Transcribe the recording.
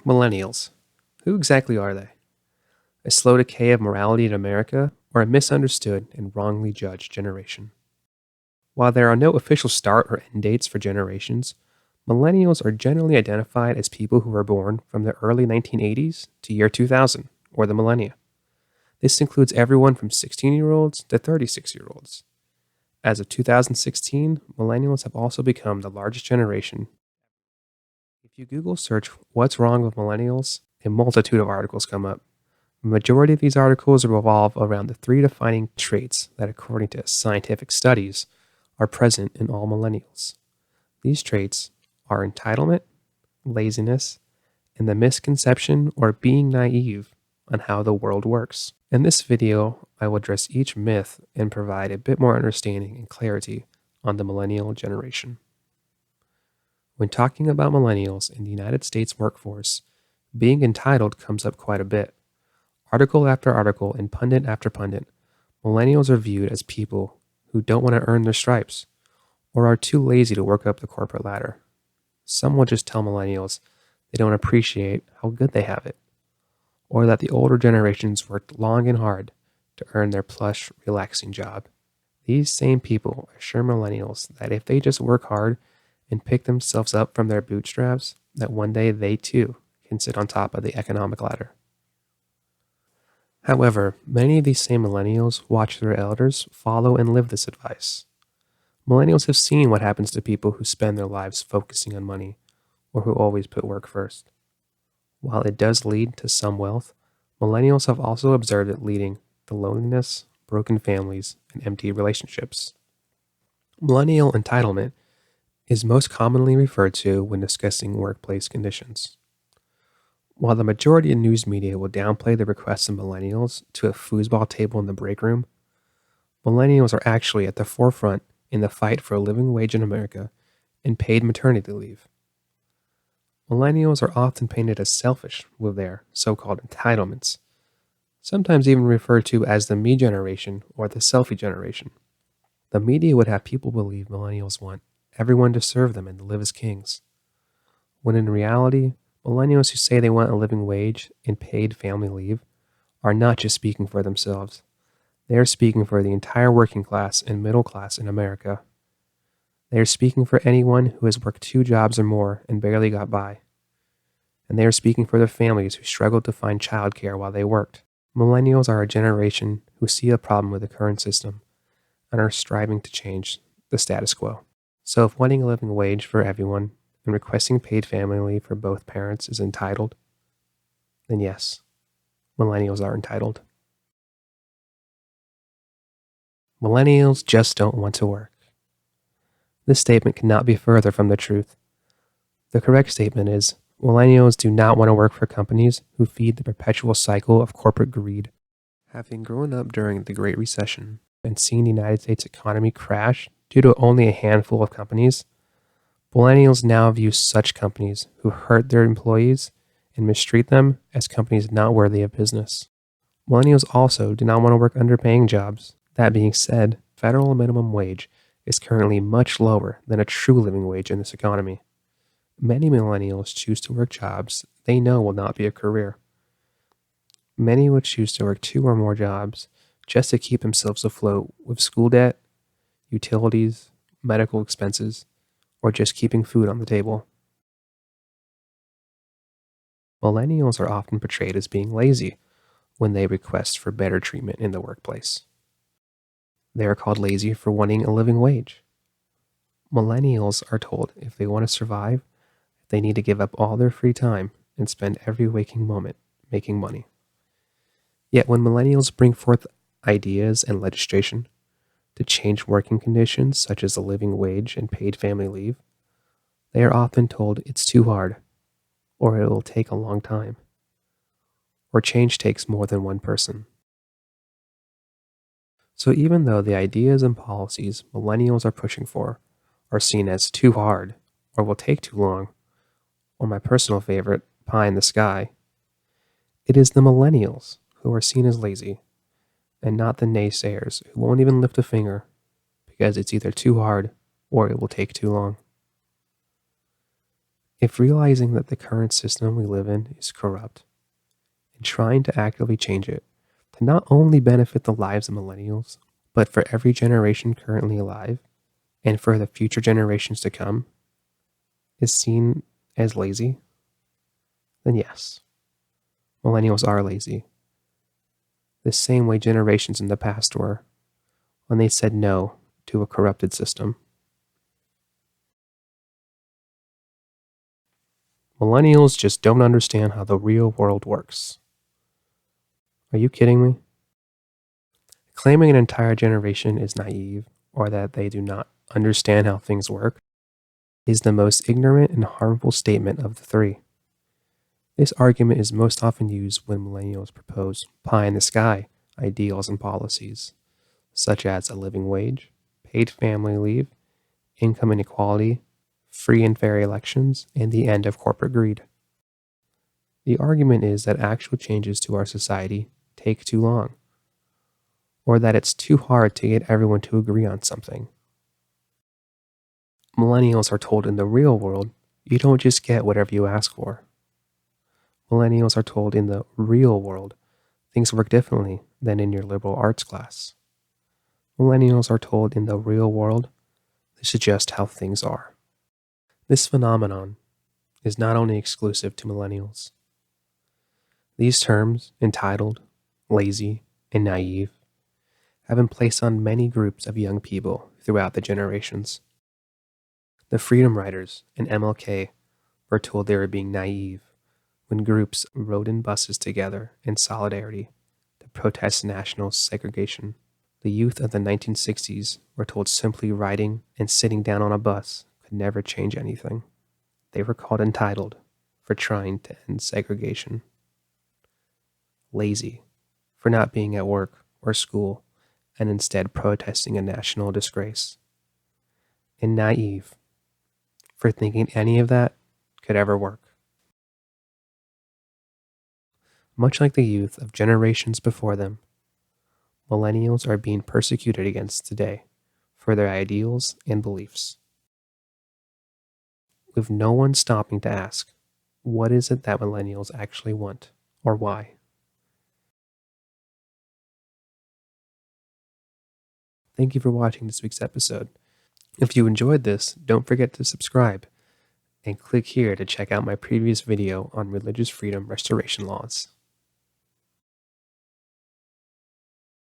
Millennials. Who exactly are they? A slow decay of morality in America, or a misunderstood and wrongly judged generation? While there are no official start or end dates for generations, millennials are generally identified as people who were born from the early 1980s to year 2000, or the millennia. This includes everyone from 16-year-olds to 36-year-olds. As of 2016, millennials have also become the largest generation. If you Google search what's wrong with millennials, a multitude of articles come up. The majority of these articles revolve around the three defining traits that, according to scientific studies, are present in all millennials. These traits are entitlement, laziness, and the misconception or being naive on how the world works. In this video, I will address each myth and provide a bit more understanding and clarity on the millennial generation. When talking about millennials in the United States workforce, being entitled comes up quite a bit. Article after article and pundit after pundit, millennials are viewed as people who don't want to earn their stripes or are too lazy to work up the corporate ladder. Some will just tell millennials they don't appreciate how good they have it, or that the older generations worked long and hard to earn their plush, relaxing job. These same people assure millennials that if they just work hard and pick themselves up from their bootstraps, that one day they too can sit on top of the economic ladder. However, many of these same millennials watch their elders follow and live this advice. Millennials have seen what happens to people who spend their lives focusing on money or who always put work first. While it does lead to some wealth, millennials have also observed it leading to loneliness, broken families, and empty relationships. Millennial entitlement is most commonly referred to when discussing workplace conditions. While the majority of news media will downplay the requests of millennials to a foosball table in the break room, millennials are actually at the forefront in the fight for a living wage in America and paid maternity leave. Millennials are often painted as selfish with their so-called entitlements, sometimes even referred to as the me generation or the selfie generation. The media would have people believe millennials want everyone to serve them and to live as kings, when in reality, millennials who say they want a living wage and paid family leave are not just speaking for themselves. They are speaking for the entire working class and middle class in America. They are speaking for anyone who has worked 2 jobs or more and barely got by. And they are speaking for their families who struggled to find childcare while they worked. Millennials are a generation who see a problem with the current system and are striving to change the status quo. So if wanting a living wage for everyone and requesting paid family leave for both parents is entitled, then yes, millennials are entitled. Millennials just don't want to work. This statement cannot be further from the truth. The correct statement is, millennials do not want to work for companies who feed the perpetual cycle of corporate greed. Having grown up during the Great Recession and seen the United States economy crash due to only a handful of companies, millennials now view such companies who hurt their employees and mistreat them as companies not worthy of business. Millennials also do not want to work underpaying jobs. That being said, federal minimum wage is currently much lower than a true living wage in this economy. Many millennials choose to work jobs they know will not be a career. Many would choose to work 2 or more jobs just to keep themselves afloat with school debt, utilities, medical expenses, or just keeping food on the table. Millennials are often portrayed as being lazy when they request for better treatment in the workplace. They are called lazy for wanting a living wage. Millennials are told if they want to survive, they need to give up all their free time and spend every waking moment making money. Yet when millennials bring forth ideas and legislation to change working conditions such as a living wage and paid family leave, they are often told it's too hard, or it will take a long time, or change takes more than one person. So even though the ideas and policies millennials are pushing for are seen as too hard, or will take too long, or my personal favorite, pie in the sky, it is the millennials who are seen as lazy, and not the naysayers who won't even lift a finger because it's either too hard or it will take too long. If realizing that the current system we live in is corrupt and trying to actively change it to not only benefit the lives of millennials, but for every generation currently alive and for the future generations to come is seen as lazy, then yes, millennials are lazy. The same way generations in the past were when they said no to a corrupted system. Millennials just don't understand how the real world works. Are you kidding me? Claiming an entire generation is naive or that they do not understand how things work is the most ignorant and harmful statement of the three. This argument is most often used when millennials propose pie in the sky ideals and policies, such as a living wage, paid family leave, income inequality, free and fair elections, and the end of corporate greed. The argument is that actual changes to our society take too long, or that it's too hard to get everyone to agree on something. Millennials are told in the real world, you don't just get whatever you ask for. Millennials are told in the real world, things work differently than in your liberal arts class. Millennials are told in the real world, this is just how things are. This phenomenon is not only exclusive to millennials. These terms, entitled, lazy, and naive, have been placed on many groups of young people throughout the generations. The Freedom Riders and MLK were told they were being naive when groups rode in buses together in solidarity to protest national segregation. The youth of the 1960s were told simply riding and sitting down on a bus could never change anything. They were called entitled for trying to end segregation, lazy for not being at work or school and instead protesting a national disgrace, and naive for thinking any of that could ever work. Much like the youth of generations before them, millennials are being persecuted against today for their ideals and beliefs, with no one stopping to ask, what is it that millennials actually want, or why? Thank you for watching this week's episode. If you enjoyed this, don't forget to subscribe and click here to check out my previous video on religious freedom restoration laws.